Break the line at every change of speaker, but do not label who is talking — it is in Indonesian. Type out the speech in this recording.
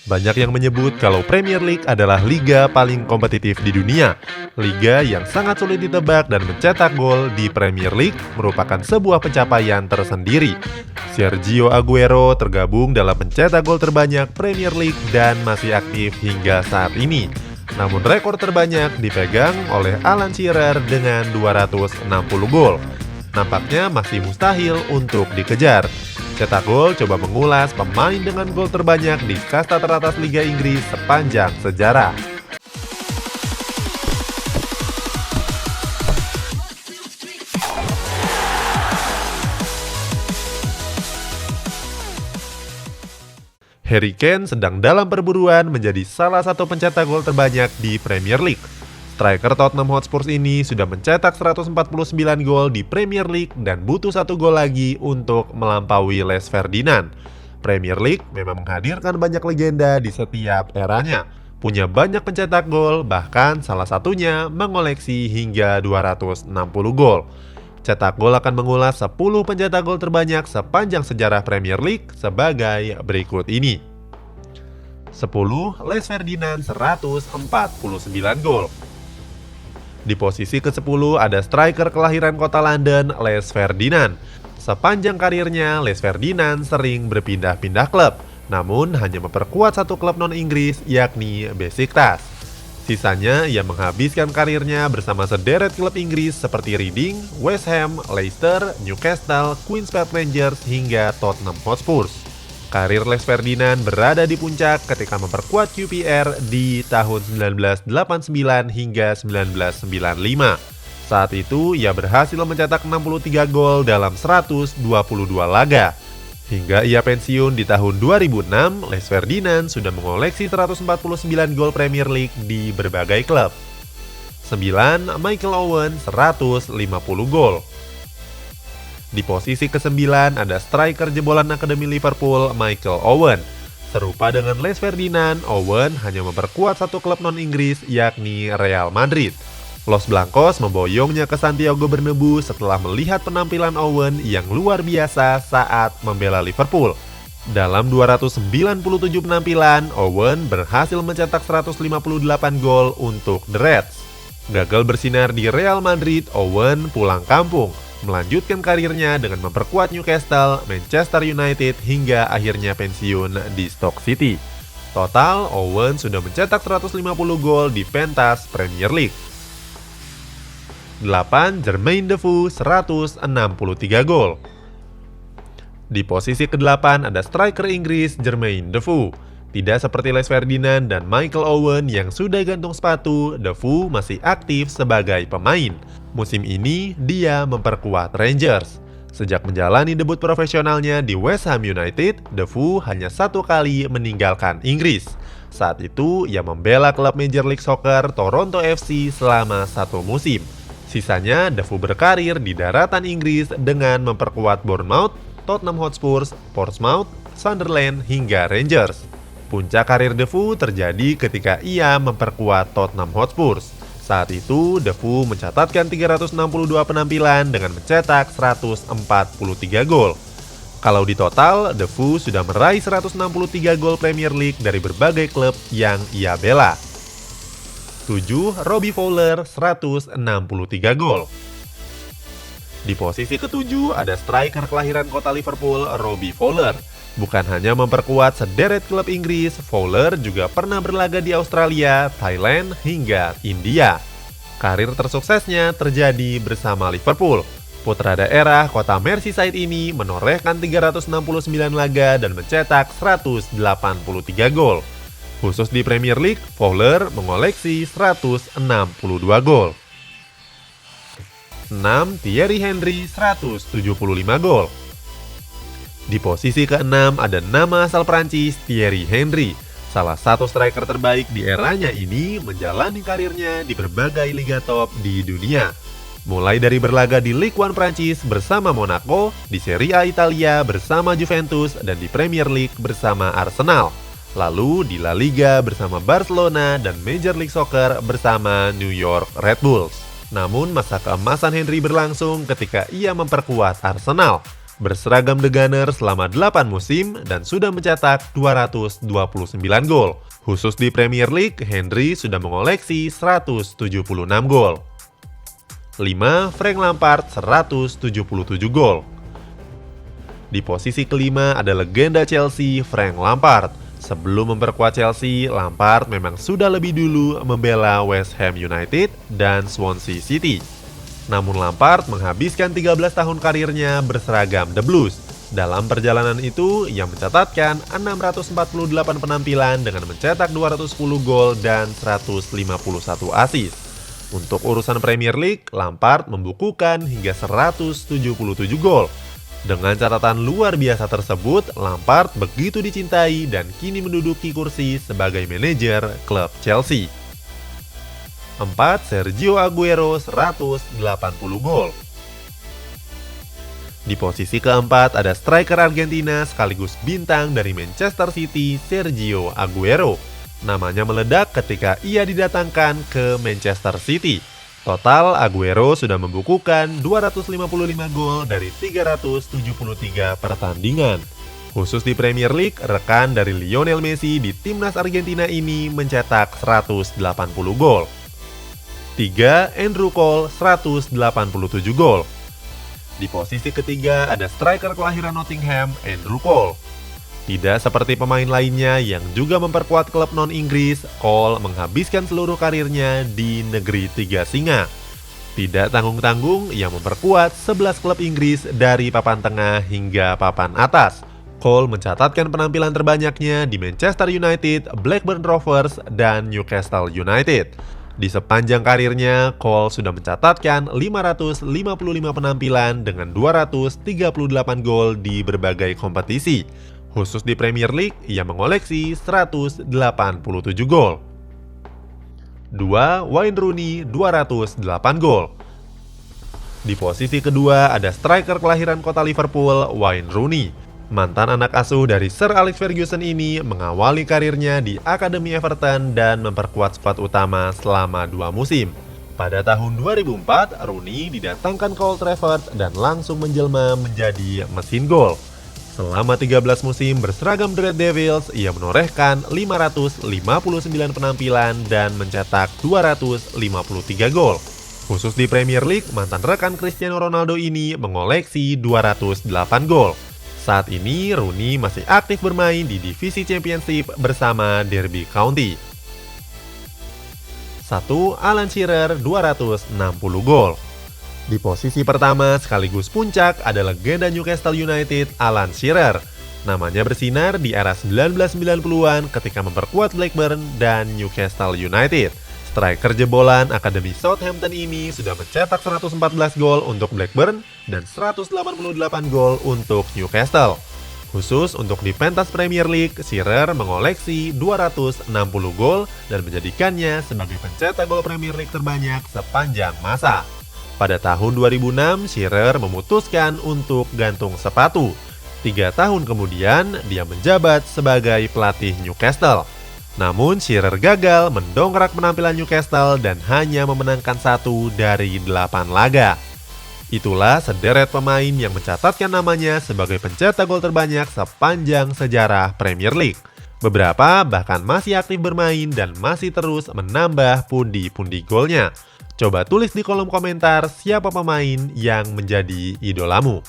Banyak yang menyebut kalau Premier League adalah liga paling kompetitif di dunia. Liga yang sangat sulit ditebak dan mencetak gol di Premier League merupakan sebuah pencapaian tersendiri. Sergio Aguero tergabung dalam pencetak gol terbanyak Premier League dan masih aktif hingga saat ini. Namun rekor terbanyak dipegang oleh Alan Shearer dengan 260 gol. Nampaknya masih mustahil untuk dikejar. Cetak Gol coba mengulas pemain dengan gol terbanyak di kasta teratas Liga Inggris sepanjang sejarah. Harry Kane sedang dalam perburuan menjadi salah satu pencetak gol terbanyak di Premier League. Striker Tottenham Hotspur ini sudah mencetak 149 gol di Premier League dan butuh 1 gol lagi untuk melampaui Les Ferdinand. Premier League memang menghadirkan banyak legenda di setiap eranya. Punya banyak pencetak gol, bahkan salah satunya mengoleksi hingga 260 gol. Cetak Gol akan mengulas 10 pencetak gol terbanyak sepanjang sejarah Premier League sebagai berikut ini. 10. Les Ferdinand 149 gol. Di posisi ke-10 ada striker kelahiran kota London, Les Ferdinand. Sepanjang karirnya, Les Ferdinand sering berpindah-pindah klub, namun hanya memperkuat satu klub non-Inggris, yakni Besiktas. Sisanya, ia menghabiskan karirnya bersama sederet klub Inggris seperti Reading, West Ham, Leicester, Newcastle, Queen's Park Rangers, hingga Tottenham Hotspur. Karir Les Ferdinand berada di puncak ketika memperkuat QPR di tahun 1989 hingga 1995. Saat itu, ia berhasil mencetak 63 gol dalam 122 laga. Hingga ia pensiun di tahun 2006, Les Ferdinand sudah mengoleksi 149 gol Premier League di berbagai klub. 9. Michael Owen 150 gol. Di posisi ke-9 ada striker jebolan Akademi Liverpool, Michael Owen. Serupa dengan Les Ferdinand, Owen hanya memperkuat satu klub non-Inggris, yakni Real Madrid. Los Blancos memboyongnya ke Santiago Bernabeu setelah melihat penampilan Owen yang luar biasa saat membela Liverpool. Dalam 297 penampilan, Owen berhasil mencetak 158 gol untuk The Reds. Gagal bersinar di Real Madrid, Owen pulang kampung, melanjutkan karirnya dengan memperkuat Newcastle, Manchester United, hingga akhirnya pensiun di Stoke City. Total, Owen sudah mencetak 150 gol di pentas Premier League. 8. Jermaine Defoe 163 gol. Di posisi ke-8 ada striker Inggris Jermaine Defoe. Tidak seperti Les Ferdinand dan Michael Owen yang sudah gantung sepatu, Defoe masih aktif sebagai pemain. Musim ini, dia memperkuat Rangers. Sejak menjalani debut profesionalnya di West Ham United, Defoe hanya 1 kali meninggalkan Inggris. Saat itu, ia membela klub Major League Soccer Toronto FC selama 1 musim. Sisanya, Defoe berkarir di daratan Inggris dengan memperkuat Bournemouth, Tottenham Hotspur, Portsmouth, Sunderland, hingga Rangers. Puncak karir Defoe terjadi ketika ia memperkuat Tottenham Hotspur. Saat itu, Defoe mencatatkan 362 penampilan dengan mencetak 143 gol. Kalau di total, Defoe sudah meraih 163 gol Premier League dari berbagai klub yang ia bela. 7. Robbie Fowler 163 gol. Di posisi ke-7 ada striker kelahiran kota Liverpool, Robbie Fowler. Bukan hanya memperkuat sederet klub Inggris, Fowler juga pernah berlaga di Australia, Thailand, hingga India. Karir tersuksesnya terjadi bersama Liverpool. Putra daerah kota Merseyside ini menorehkan 369 laga dan mencetak 183 gol. Khusus di Premier League, Fowler mengoleksi 162 gol. 6. Thierry Henry 175 gol. Di posisi ke-6 ada nama asal Prancis, Thierry Henry. Salah satu striker terbaik di eranya ini menjalani karirnya di berbagai liga top di dunia. Mulai dari berlaga di Ligue 1 Prancis bersama Monaco, di Serie A Italia bersama Juventus, dan di Premier League bersama Arsenal. Lalu di La Liga bersama Barcelona dan Major League Soccer bersama New York Red Bulls. Namun masa keemasan Henry berlangsung ketika ia memperkuat Arsenal. Berseragam The Gunners selama 8 musim dan sudah mencetak 229 gol. Khusus di Premier League, Henry sudah mengoleksi 176 gol. 5. Frank Lampard 177 gol. Di posisi kelima ada legenda Chelsea, Frank Lampard. Sebelum memperkuat Chelsea, Lampard memang sudah lebih dulu membela West Ham United dan Swansea City. Namun Lampard menghabiskan 13 tahun karirnya berseragam The Blues. Dalam perjalanan itu, ia mencatatkan 648 penampilan dengan mencetak 210 gol dan 151 assist. Untuk urusan Premier League, Lampard membukukan hingga 177 gol. Dengan catatan luar biasa tersebut, Lampard begitu dicintai dan kini menduduki kursi sebagai manajer klub Chelsea. 4. Sergio Aguero 180 gol. Di posisi keempat ada striker Argentina sekaligus bintang dari Manchester City, Sergio Aguero. Namanya meledak ketika ia didatangkan ke Manchester City. Total, Aguero sudah membukukan 255 gol dari 373 pertandingan. Khusus di Premier League, rekan dari Lionel Messi di timnas Argentina ini mencetak 180 gol. 3. Andrew Cole 187 gol. Di posisi ketiga ada striker kelahiran Nottingham, Andrew Cole. Tidak seperti pemain lainnya yang juga memperkuat klub non-Inggris, Cole menghabiskan seluruh karirnya di negeri Tiga Singa. Tidak tanggung-tanggung, ia memperkuat 11 klub Inggris dari papan tengah hingga papan atas. Cole mencatatkan penampilan terbanyaknya di Manchester United, Blackburn Rovers, dan Newcastle United. Di sepanjang karirnya, Cole sudah mencatatkan 555 penampilan dengan 238 gol di berbagai kompetisi. Khusus di Premier League, ia mengoleksi 187 gol. 2. Wayne Rooney 208 gol. Di posisi kedua ada striker kelahiran kota Liverpool, Wayne Rooney. Mantan anak asuh dari Sir Alex Ferguson ini mengawali karirnya di Akademi Everton dan memperkuat skuad utama selama 2 musim. Pada tahun 2004, Rooney didatangkan ke Old Trafford dan langsung menjelma menjadi mesin gol. Selama 13 musim berseragam The Red Devils, ia menorehkan 559 penampilan dan mencetak 253 gol. Khusus di Premier League, mantan rekan Cristiano Ronaldo ini mengoleksi 208 gol. Saat ini, Rooney masih aktif bermain di divisi Championship bersama Derby County. 1. Alan Shearer 260 gol. Di posisi pertama sekaligus puncak ada legenda Newcastle United, Alan Shearer. Namanya bersinar di era 1990-an ketika memperkuat Blackburn dan Newcastle United. Striker jebolan Akademi Southampton ini sudah mencetak 114 gol untuk Blackburn dan 188 gol untuk Newcastle. Khusus untuk di pentas Premier League, Shearer mengoleksi 260 gol dan menjadikannya sebagai pencetak gol Premier League terbanyak sepanjang masa. Pada tahun 2006, Shearer memutuskan untuk gantung sepatu. 3 tahun kemudian, dia menjabat sebagai pelatih Newcastle. Namun Shearer gagal mendongkrak penampilan Newcastle dan hanya memenangkan 1 dari 8 laga. Itulah sederet pemain yang mencatatkan namanya sebagai pencetak gol terbanyak sepanjang sejarah Premier League. Beberapa bahkan masih aktif bermain dan masih terus menambah pundi-pundi golnya. Coba tulis di kolom komentar siapa pemain yang menjadi idolamu.